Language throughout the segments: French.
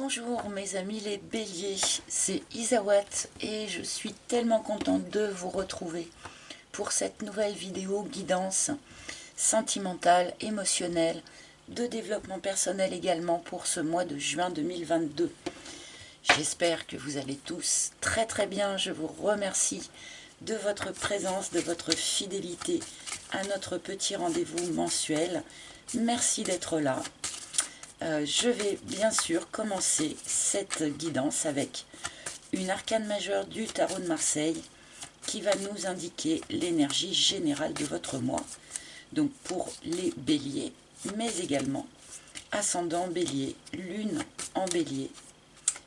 Bonjour mes amis les béliers, c'est Isawat et je suis tellement contente de vous retrouver pour cette nouvelle vidéo guidance sentimentale, émotionnelle, de développement personnel également pour ce mois de juin 2022. J'espère que vous allez tous très très bien, je vous remercie de votre présence, de votre fidélité à notre petit rendez-vous mensuel. Merci d'être là. Je vais bien sûr commencer cette guidance avec une arcane majeure du tarot de Marseille qui va nous indiquer l'énergie générale de votre mois. Donc pour les béliers, mais également ascendant bélier, lune en bélier,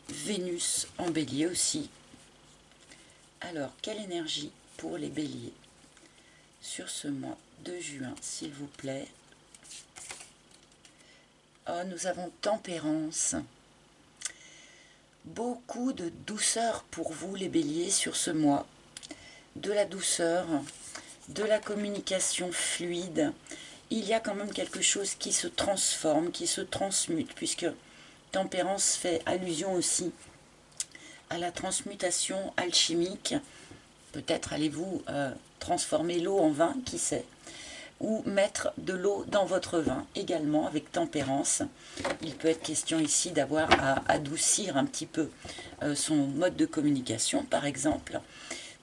Vénus en bélier aussi. Alors, quelle énergie pour les béliers sur ce mois de juin, s'il vous plaît? Oh, nous avons tempérance. Beaucoup de douceur pour vous les béliers sur ce mois. De la douceur, de la communication fluide. Il y a quand même quelque chose qui se transforme, qui se transmute, puisque tempérance fait allusion aussi à la transmutation alchimique. Peut-être allez-vous transformer l'eau en vin, qui sait, ou mettre de l'eau dans votre vin également avec tempérance. Il peut être question ici d'avoir à adoucir un petit peu son mode de communication par exemple.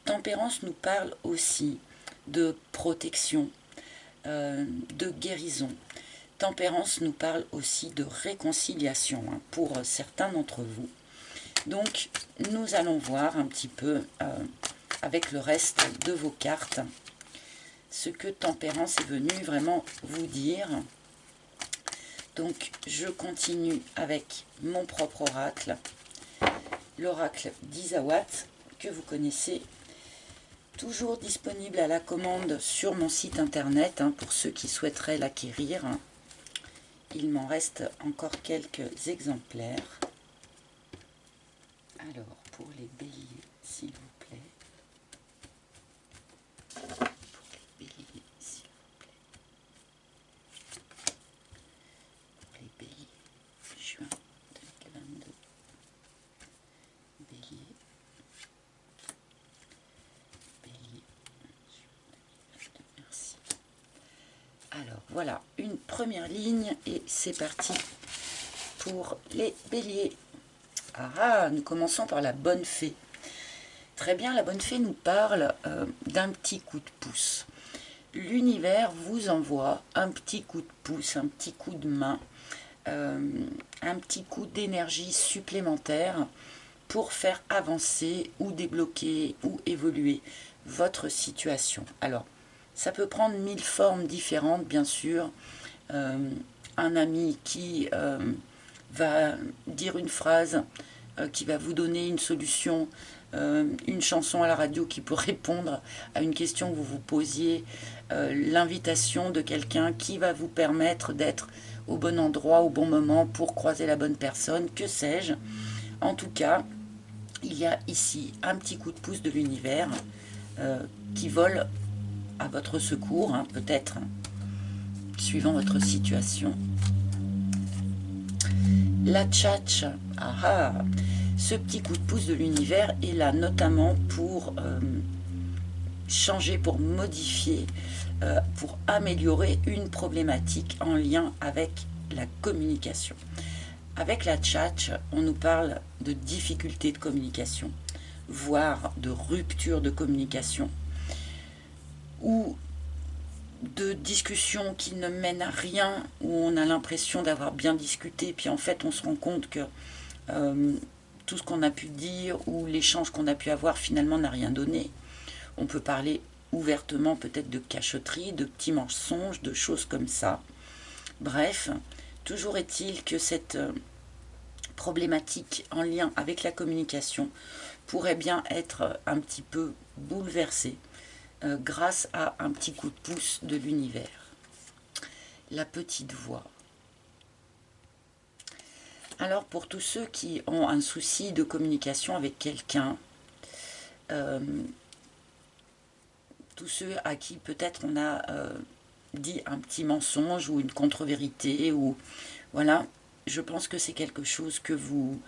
Tempérance nous parle aussi de protection, de guérison. Tempérance nous parle aussi de réconciliation pour certains d'entre vous. Donc nous allons voir un petit peu avec le reste de vos cartes ce que tempérance est venu vraiment vous dire. Donc je continue avec mon propre oracle, l'oracle d'Isawat, que vous connaissez, toujours disponible à la commande sur mon site internet pour ceux qui souhaiteraient l'acquérir. Il m'en reste encore quelques exemplaires. Alors pour les béliers, s'il vous plaît. Alors voilà, une première ligne et c'est parti pour les béliers. Nous commençons par la bonne fée. Très bien, la bonne fée nous parle d'un petit coup de pouce. L'univers vous envoie un petit coup de pouce, un petit coup de main, un petit coup d'énergie supplémentaire pour faire avancer ou débloquer ou évoluer votre situation. Alors, ça peut prendre 1000 formes différentes, bien sûr. Un ami qui va dire une phrase, qui va vous donner une solution, une chanson à la radio qui peut répondre à une question que vous vous posiez, l'invitation de quelqu'un qui va vous permettre d'être au bon endroit, au bon moment pour croiser la bonne personne, que sais-je. En tout cas, il y a ici un petit coup de pouce de l'univers qui vole à votre secours, peut-être, suivant votre situation. La tchatch, ce petit coup de pouce de l'univers est là notamment pour changer, pour modifier, pour améliorer une problématique en lien avec la communication. Avec la tchatch, on nous parle de difficultés de communication, voire de rupture de communication, ou de discussions qui ne mènent à rien, où on a l'impression d'avoir bien discuté, puis en fait on se rend compte que tout ce qu'on a pu dire ou l'échange qu'on a pu avoir finalement n'a rien donné. On peut parler ouvertement peut-être de cachotterie, de petits mensonges, de choses comme ça. Bref, toujours est-il que cette problématique en lien avec la communication pourrait bien être un petit peu bouleversée grâce à un petit coup de pouce de l'univers. La petite voix. Alors pour tous ceux qui ont un souci de communication avec quelqu'un, tous ceux à qui peut-être on a dit un petit mensonge ou une contre-vérité, ou voilà, je pense que c'est quelque chose que vous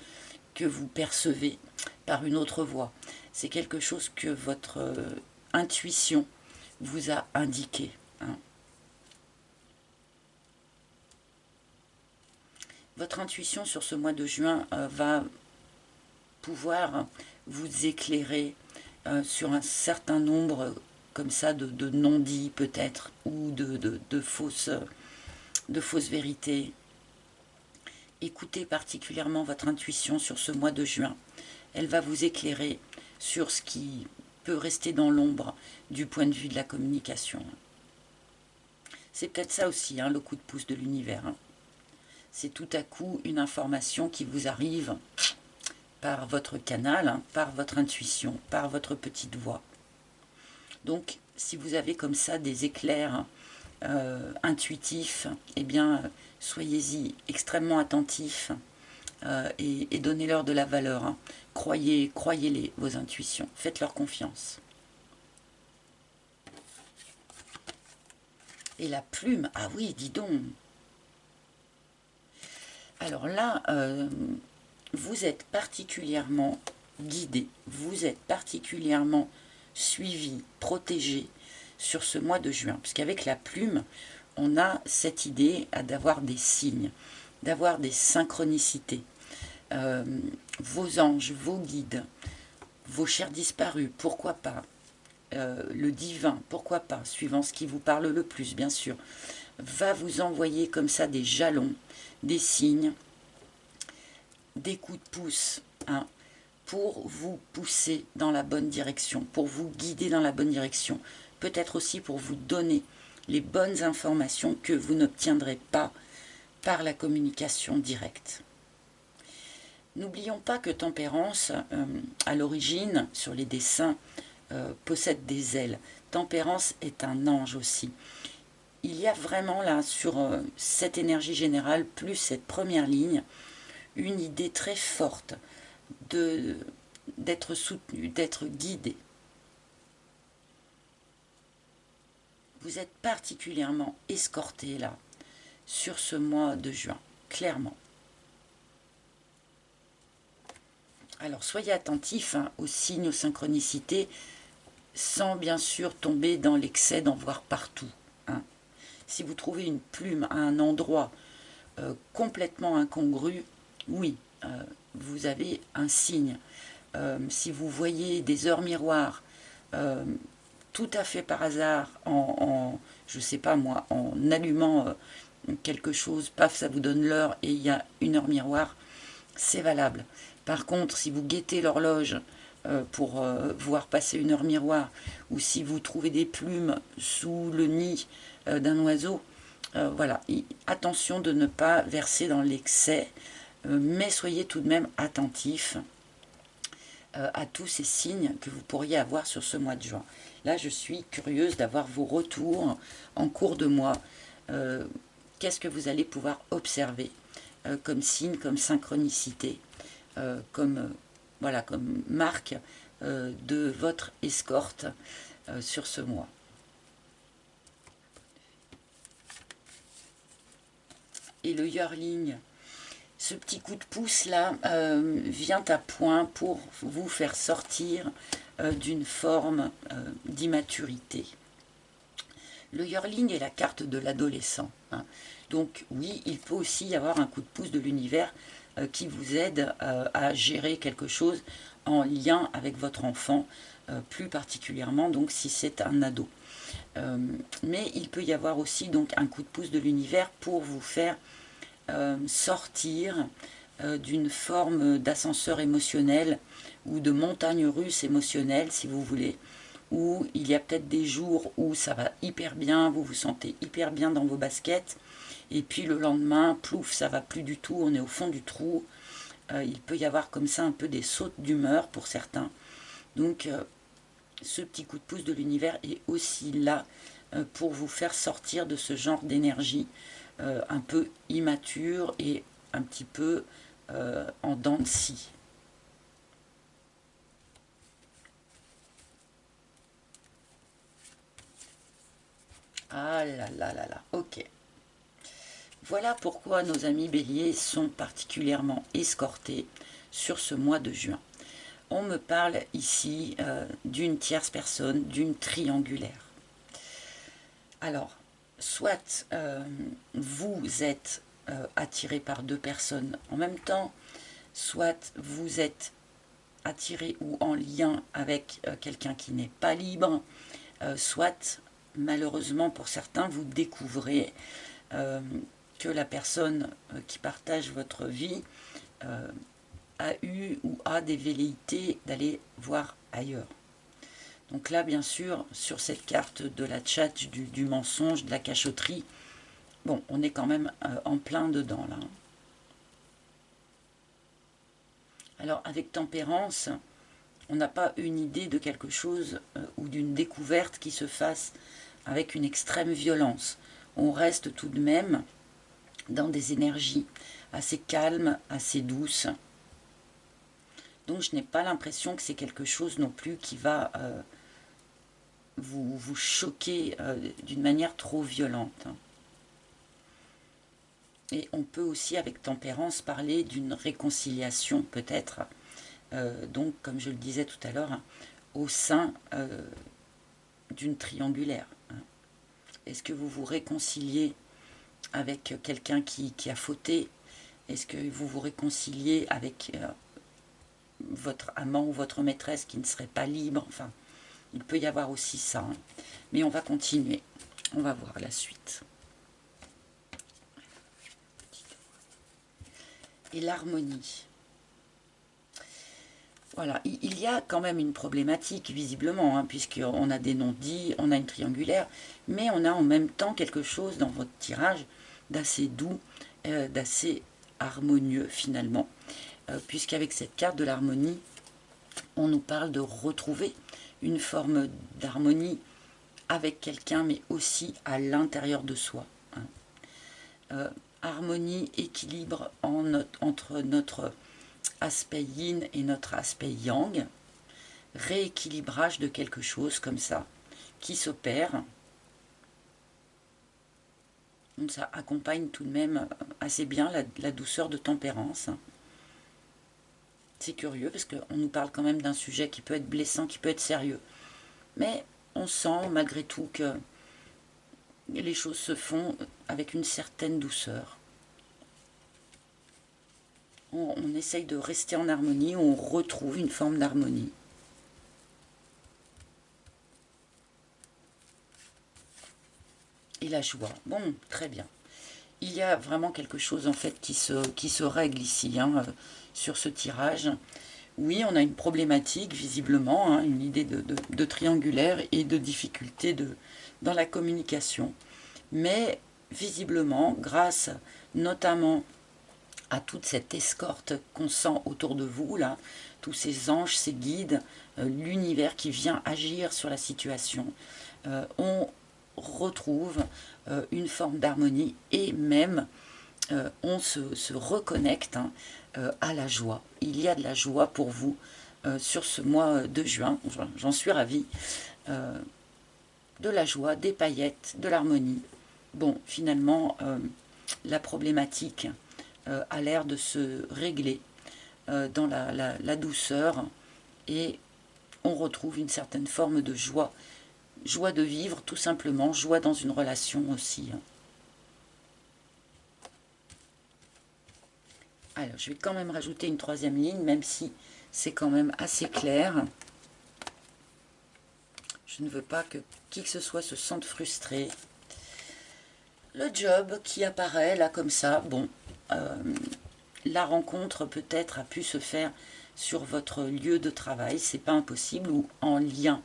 percevez par une autre voie. C'est quelque chose que votre intuition vous a indiqué. Hein. Votre intuition sur ce mois de juin va pouvoir vous éclairer sur un certain nombre comme ça de non-dits peut-être, ou de fausses vérités. Écoutez particulièrement votre intuition sur ce mois de juin. Elle va vous éclairer sur ce qui peut rester dans l'ombre du point de vue de la communication. C'est peut-être ça aussi, hein, le coup de pouce de l'univers. Hein. C'est tout à coup une information qui vous arrive par votre canal, hein, par votre intuition, par votre petite voix. Donc, si vous avez comme ça des éclairs intuitifs, eh bien, soyez-y extrêmement attentifs et donnez-leur de la valeur. Hein. Croyez-les, vos intuitions. Faites-leur confiance. Et la plume, ah oui, dis donc. Alors là, vous êtes particulièrement guidé, vous êtes particulièrement suivi, protégé sur ce mois de juin. Puisqu'avec la plume, on a cette idée d'avoir des signes, d'avoir des synchronicités. Vos anges, vos guides, vos chers disparus, pourquoi pas, le divin, pourquoi pas, suivant ce qui vous parle le plus, bien sûr, va vous envoyer comme ça des jalons, des signes, des coups de pouce, hein, pour vous pousser dans la bonne direction, pour vous guider dans la bonne direction, peut-être aussi pour vous donner les bonnes informations que vous n'obtiendrez pas par la communication directe. N'oublions pas que Tempérance, à l'origine, sur les dessins, possède des ailes. Tempérance est un ange aussi. Il y a vraiment là, sur cette énergie générale, plus cette première ligne, une idée très forte d'être soutenu, d'être guidé. Vous êtes particulièrement escorté là, sur ce mois de juin, clairement. Alors soyez attentifs hein, aux signes, aux synchronicités, sans bien sûr tomber dans l'excès d'en voir partout. Hein. Si vous trouvez une plume à un endroit complètement incongru, oui, vous avez un signe. Si vous voyez des heures miroirs, tout à fait par hasard, je sais pas moi, en allumant quelque chose, paf, ça vous donne l'heure et il y a une heure miroir, c'est valable. Par contre, si vous guettez l'horloge pour voir passer une heure miroir, ou si vous trouvez des plumes sous le nid d'un oiseau, voilà, attention de ne pas verser dans l'excès, mais soyez tout de même attentifs à tous ces signes que vous pourriez avoir sur ce mois de juin. Là, je suis curieuse d'avoir vos retours en cours de mois. Qu'est-ce que vous allez pouvoir observer comme signe, comme synchronicité, voilà, comme marque de votre escorte sur ce mois. Et le yearling, ce petit coup de pouce là vient à point pour vous faire sortir d'une forme d'immaturité. Le yearling est la carte de l'adolescent. Hein. Donc oui, il peut aussi y avoir un coup de pouce de l'univers qui vous aide à gérer quelque chose en lien avec votre enfant, plus particulièrement donc si c'est un ado. Mais il peut y avoir aussi donc un coup de pouce de l'univers pour vous faire sortir d'une forme d'ascenseur émotionnel ou de montagne russe émotionnelle, si vous voulez, où il y a peut-être des jours où ça va hyper bien, vous vous sentez hyper bien dans vos baskets, et puis le lendemain, plouf, ça va plus du tout, on est au fond du trou. Il peut y avoir comme ça un peu des sautes d'humeur pour certains. Donc ce petit coup de pouce de l'univers est aussi là pour vous faire sortir de ce genre d'énergie un peu immature et un petit peu en dents de scie. Ah là là là là, ok. Voilà pourquoi nos amis béliers sont particulièrement escortés sur ce mois de juin. On me parle ici d'une tierce personne, d'une triangulaire. Alors, soit vous êtes attiré par deux personnes en même temps, soit vous êtes attiré ou en lien avec quelqu'un qui n'est pas libre, soit malheureusement pour certains vous découvrez que la personne qui partage votre vie a eu ou a des velléités d'aller voir ailleurs. Donc là, bien sûr, sur cette carte de la tchatche, du mensonge, de la cachotterie, bon, on est quand même en plein dedans, là. Alors, avec tempérance, on n'a pas une idée de quelque chose ou d'une découverte qui se fasse avec une extrême violence. On reste tout de même dans des énergies assez calmes, assez douces. Donc, je n'ai pas l'impression que c'est quelque chose non plus qui va vous choquer d'une manière trop violente. Et on peut aussi, avec tempérance, parler d'une réconciliation, peut-être, donc, comme je le disais tout à l'heure, au sein d'une triangulaire. Est-ce que vous vous réconciliez avec quelqu'un qui a fauté? Est-ce que vous vous réconciliez avec votre amant ou votre maîtresse qui ne serait pas libre? Enfin, il peut y avoir aussi ça. Hein. Mais on va continuer. On va voir la suite. Et l'harmonie. Voilà, il y a quand même une problématique, visiblement, hein, puisqu'on a des non-dits, on a une triangulaire, mais on a en même temps quelque chose dans votre tirage d'assez doux, d'assez harmonieux, finalement. Puisqu'avec cette carte de l'harmonie, on nous parle de retrouver une forme d'harmonie avec quelqu'un, mais aussi à l'intérieur de soi. Hein. Harmonie, équilibre entre notre aspect yin et notre aspect yang, rééquilibrage de quelque chose comme ça, qui s'opère. Donc ça accompagne tout de même assez bien la douceur de tempérance. C'est curieux parce qu'on nous parle quand même d'un sujet qui peut être blessant, qui peut être sérieux. Mais on sent malgré tout que les choses se font avec une certaine douceur. On essaye de rester en harmonie, on retrouve une forme d'harmonie. Et la joie, bon, très bien. Il y a vraiment quelque chose en fait qui se règle ici, hein, sur ce tirage. Oui, on a une problématique visiblement, hein, une idée de triangulaire et de difficulté dans la communication. Mais visiblement, grâce notamment à toute cette escorte qu'on sent autour de vous, là, tous ces anges, ces guides, l'univers qui vient agir sur la situation, on retrouve une forme d'harmonie et même on se reconnecte hein, à la joie. Il y a de la joie pour vous sur ce mois de juin, j'en suis ravie. De la joie, des paillettes, de l'harmonie. Bon, finalement, la problématique a l'air de se régler dans la douceur et on retrouve une certaine forme de joie. Joie de vivre, tout simplement, joie dans une relation aussi. Alors, je vais quand même rajouter une troisième ligne, même si c'est quand même assez clair. Je ne veux pas que qui que ce soit se sente frustré. Le job qui apparaît là comme ça, bon, la rencontre peut-être a pu se faire sur votre lieu de travail, c'est pas impossible, ou en lien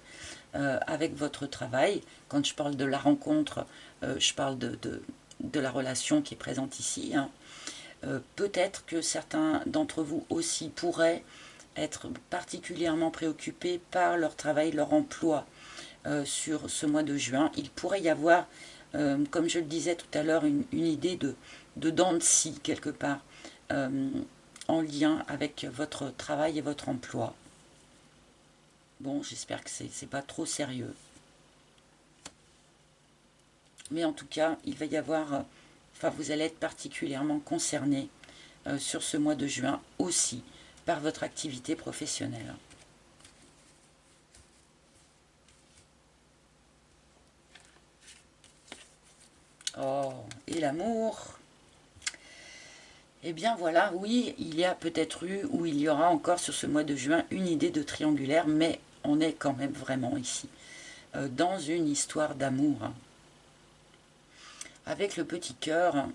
avec votre travail. Quand je parle de la rencontre, je parle de la relation qui est présente ici. Hein. Peut-être que certains d'entre vous aussi pourraient être particulièrement préoccupés par leur travail, leur emploi sur ce mois de juin. Il pourrait y avoir, comme je le disais tout à l'heure, une idée de dents de scie quelque part, en lien avec votre travail et votre emploi. Bon, j'espère que c'est pas trop sérieux. Mais en tout cas, il va y avoir enfin vous allez être particulièrement concerné sur ce mois de juin aussi par votre activité professionnelle. Oh, et l'amour? Eh bien voilà, oui, il y a peut-être eu, ou il y aura encore sur ce mois de juin, une idée de triangulaire, mais on est quand même vraiment ici, dans une histoire d'amour. Avec le petit cœur,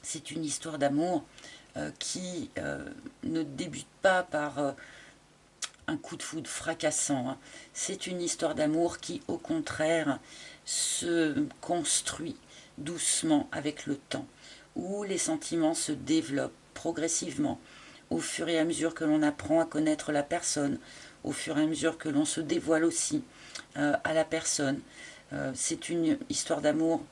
c'est une histoire d'amour qui ne débute pas par un coup de foudre fracassant. Hein. C'est une histoire d'amour qui, au contraire, se construit doucement avec le temps, où les sentiments se développent progressivement, au fur et à mesure que l'on apprend à connaître la personne, au fur et à mesure que l'on se dévoile aussi à la personne. C'est une histoire d'amour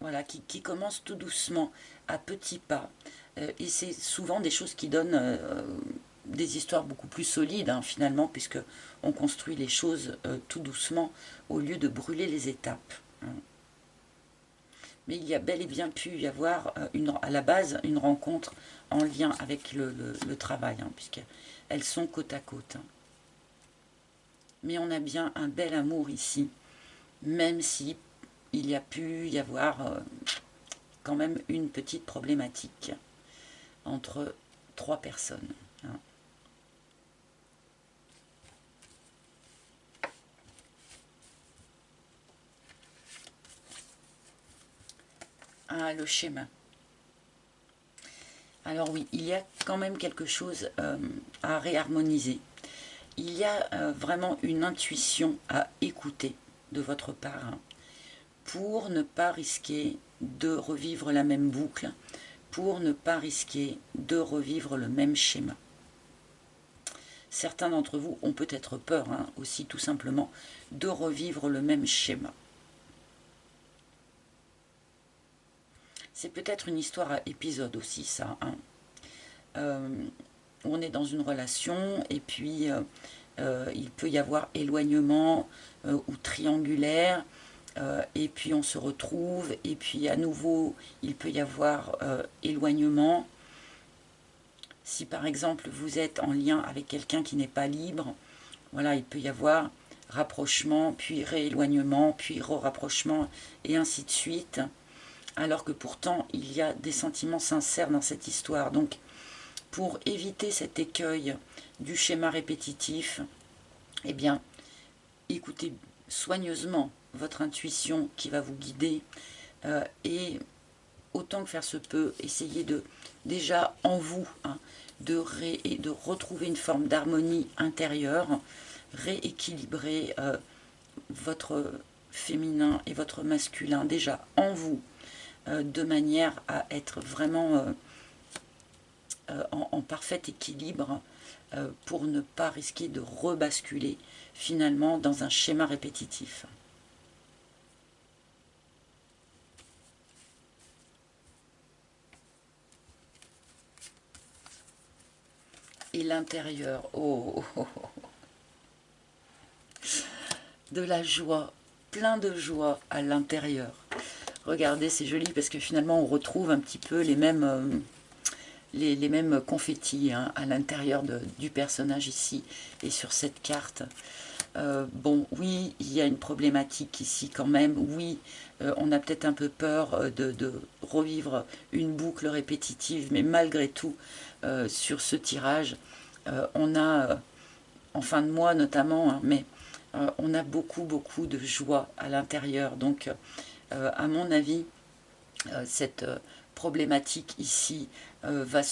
voilà, qui commence tout doucement, à petits pas. Et c'est souvent des choses qui donnent des histoires beaucoup plus solides, hein, finalement, puisque on construit les choses tout doucement, au lieu de brûler les étapes. Hein. Mais il y a bel et bien pu y avoir à la base une rencontre en lien avec le travail, hein, puisqu'elles sont côte à côte. Hein. Mais on a bien un bel amour ici, même si il y a pu y avoir quand même une petite problématique entre 3 personnes. Hein. Ah, le schéma. Alors oui, il y a quand même quelque chose à réharmoniser. Il y a vraiment une intuition à écouter de votre part, hein, pour ne pas risquer de revivre la même boucle, pour ne pas risquer de revivre le même schéma. Certains d'entre vous ont peut-être peur, hein, aussi tout simplement, de revivre le même schéma. C'est peut-être une histoire à épisode aussi, ça. Hein. On est dans une relation et puis il peut y avoir éloignement ou triangulaire, et puis on se retrouve et puis à nouveau il peut y avoir éloignement. Si par exemple vous êtes en lien avec quelqu'un qui n'est pas libre, voilà, il peut y avoir rapprochement, puis rééloignement, puis re-rapprochement, et ainsi de suite, alors que pourtant il y a des sentiments sincères dans cette histoire. Donc pour éviter cet écueil du schéma répétitif, eh bien, écoutez soigneusement votre intuition qui va vous guider, et autant que faire se peut, essayez de, déjà en vous, hein, de retrouver une forme d'harmonie intérieure, rééquilibrer votre féminin et votre masculin déjà en vous, de manière à être vraiment en parfait équilibre, pour ne pas risquer de rebasculer finalement dans un schéma répétitif. Et l'intérieur, oh, oh, oh, de la joie, plein de joie à l'intérieur. Regardez, c'est joli parce que finalement on retrouve un petit peu les mêmes confettis, hein, à l'intérieur du personnage ici et sur cette carte. Bon, oui, il y a une problématique ici quand même. Oui, on a peut-être un peu peur de revivre une boucle répétitive, mais malgré tout, sur ce tirage, on a, en fin de mois notamment, hein, mais on a beaucoup de joie à l'intérieur. Donc, à mon avis, cette problématique ici va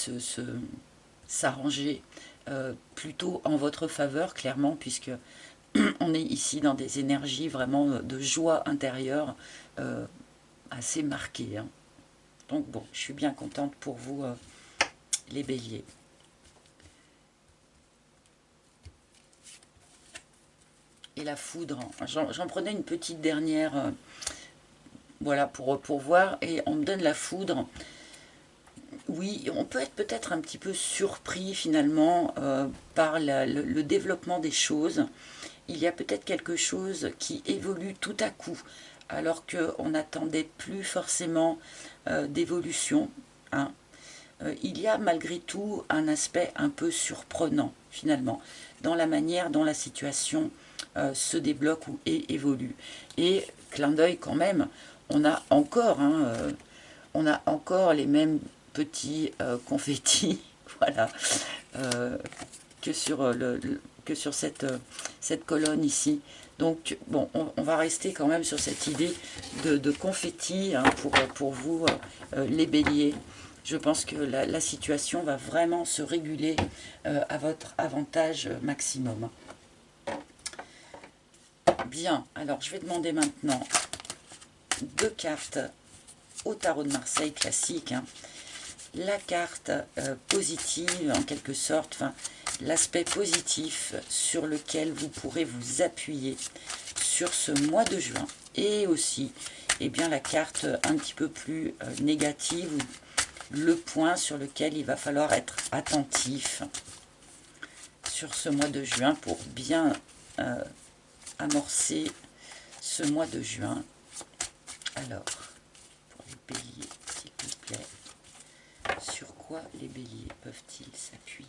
s'arranger plutôt en votre faveur, clairement, puisque on est ici dans des énergies vraiment de joie intérieure assez marquées. Hein. Donc bon, je suis bien contente pour vous, les béliers. Et la foudre, j'en prenais une petite dernière, voilà, pour voir, et on me donne la foudre. Oui, on peut être peut-être un petit peu surpris finalement par le développement des choses. Il y a peut-être quelque chose qui évolue tout à coup alors qu'on n'attendait plus forcément d'évolution, hein. Il y a malgré tout un aspect un peu surprenant, finalement, dans la manière dont la situation se débloque ou évolue. Et clin d'œil quand même, on a encore, hein, on a encore les mêmes petits confettis, voilà, que sur cette colonne ici. Donc, bon, on va rester quand même sur cette idée de confettis, hein, pour vous, les béliers. Je pense que la situation va vraiment se réguler à votre avantage maximum. Bien, alors je vais demander maintenant 2 cartes au tarot de Marseille classique, hein. La carte positive, en quelque sorte, enfin, l'aspect positif sur lequel vous pourrez vous appuyer sur ce mois de juin. Et aussi, eh bien, la carte un petit peu plus négative, le point sur lequel il va falloir être attentif sur ce mois de juin pour bien amorcer ce mois de juin. Alors, pour les béliers, s'il vous plaît, sur quoi les béliers peuvent-ils s'appuyer,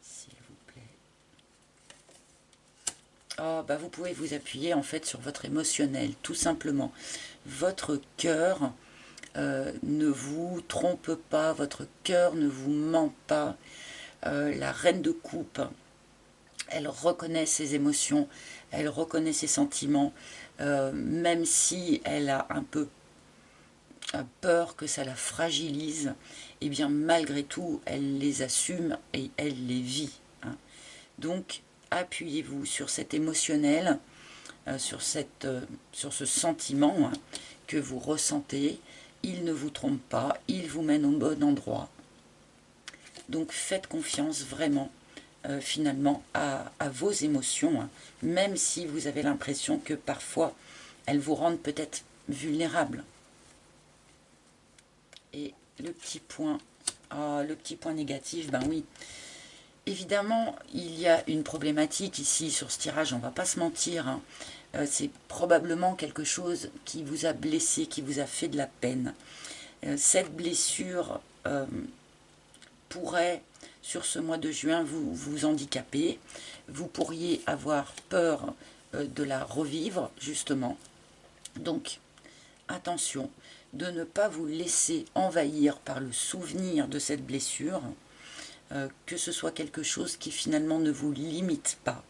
s'il vous plaît? Oh, bah vous pouvez vous appuyer en fait sur votre émotionnel, tout simplement. Votre cœur ne vous trompe pas, votre cœur ne vous ment pas. La reine de coupe, elle reconnaît ses émotions, elle reconnaît ses sentiments, même si elle a un peu peur que ça la fragilise, et bien malgré tout, elle les assume et elle les vit, hein. Donc, appuyez-vous sur cet émotionnel, sur ce sentiment, hein, que vous ressentez. Il ne vous trompe pas, il vous mène au bon endroit. Donc faites confiance vraiment, finalement, à vos émotions, hein, même si vous avez l'impression que parfois elles vous rendent peut-être vulnérables. Et le petit point négatif, ben oui, évidemment, il y a une problématique ici sur ce tirage, on ne va pas se mentir, hein. C'est probablement quelque chose qui vous a blessé, qui vous a fait de la peine. Cette blessure pourrait, sur ce mois de juin, vous handicaper. Vous pourriez avoir peur de la revivre, justement. Donc, attention de ne pas vous laisser envahir par le souvenir de cette blessure, que ce soit quelque chose qui finalement ne vous limite pas.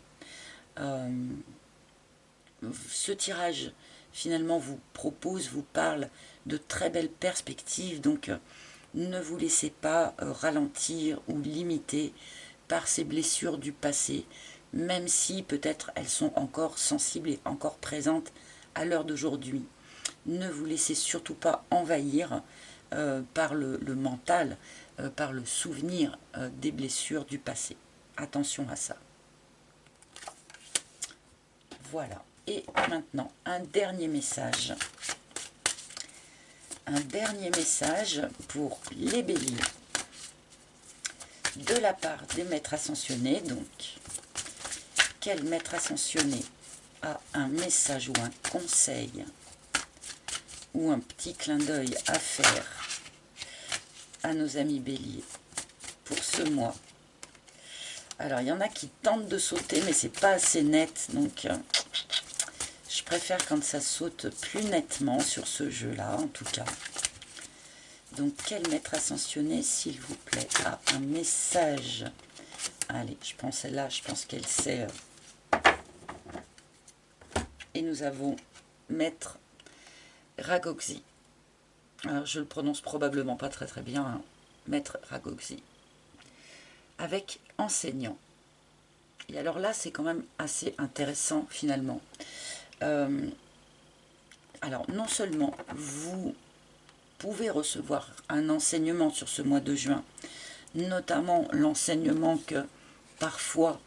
Ce tirage finalement vous parle de très belles perspectives, donc ne vous laissez pas ralentir ou limiter par ces blessures du passé, même si peut-être elles sont encore sensibles et encore présentes à l'heure d'aujourd'hui. Ne vous laissez surtout pas envahir par le mental, par le souvenir des blessures du passé. Attention à ça. Voilà. Et maintenant, un dernier message. Un dernier message pour les béliers. De la part des maîtres ascensionnés, donc, quel maître ascensionné a un message ou un conseil ou un petit clin d'œil à faire à nos amis béliers pour ce mois? Alors, il y en a qui tentent de sauter, mais c'est pas assez net, donc je préfère quand ça saute plus nettement sur ce jeu-là, en tout cas. Donc, quel maître ascensionné, s'il vous plaît, a un message? Allez, je pense celle-là, je pense qu'elle sait. Et nous avons maître Ragoxi. Alors, je le prononce probablement pas très très bien, hein. Maître Ragoxi. Avec enseignant. Et alors là, c'est quand même assez intéressant, finalement. Alors, non seulement vous pouvez recevoir un enseignement sur ce mois de juin, notamment l'enseignement que parfois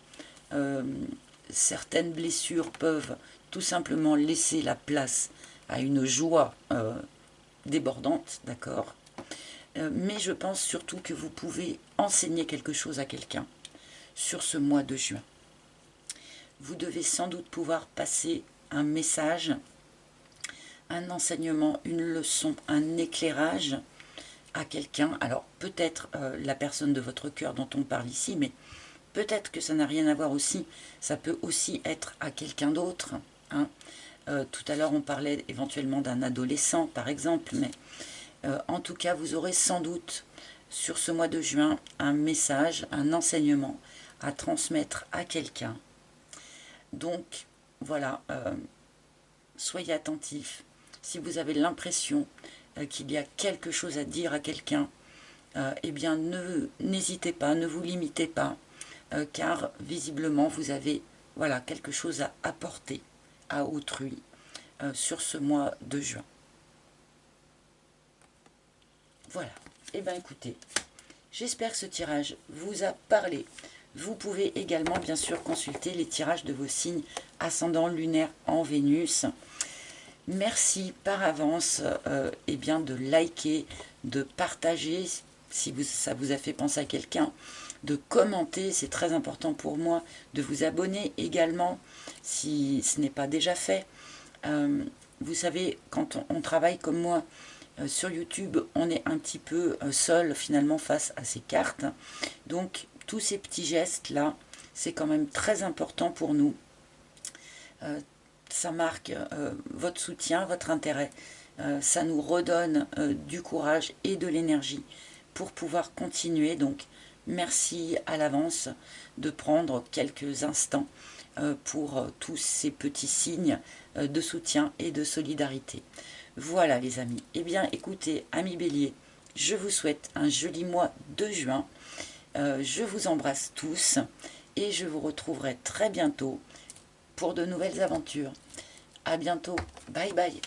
certaines blessures peuvent tout simplement laisser la place à une joie débordante, d'accord, mais je pense surtout que vous pouvez enseigner quelque chose à quelqu'un sur ce mois de juin. Vous devez sans doute pouvoir passer un message un enseignement, une leçon, un éclairage à quelqu'un. Alors peut-être la personne de votre cœur dont on parle ici, mais peut-être que ça n'a rien à voir aussi. Ça peut aussi être à quelqu'un d'autre. Hein. Tout à l'heure on parlait éventuellement d'un adolescent par exemple, mais en tout cas vous aurez sans doute sur ce mois de juin un message, un enseignement à transmettre à quelqu'un. Donc voilà, soyez attentifs. Si vous avez l'impression qu'il y a quelque chose à dire à quelqu'un, eh bien n'hésitez pas, ne vous limitez pas, car visiblement vous avez voilà, quelque chose à apporter à autrui sur ce mois de juin. Voilà, et bien écoutez, j'espère que ce tirage vous a parlé. Vous pouvez également bien sûr consulter les tirages de vos signes ascendant lunaire en Vénus. Merci par avance eh bien de liker, de partager si ça vous a fait penser à quelqu'un, de commenter, c'est très important pour moi, de vous abonner également si ce n'est pas déjà fait. Vous savez, quand on travaille comme moi sur YouTube, on est un petit peu seul finalement face à ces cartes. Donc tous ces petits gestes-là, c'est quand même très important pour nous. Ça marque votre soutien, votre intérêt. Ça nous redonne du courage et de l'énergie pour pouvoir continuer. Donc, merci à l'avance de prendre quelques instants pour tous ces petits signes de soutien et de solidarité. Voilà les amis. Eh bien, écoutez, amis Bélier, je vous souhaite un joli mois de juin. Je vous embrasse tous et je vous retrouverai très bientôt pour de nouvelles aventures. À bientôt. Bye bye.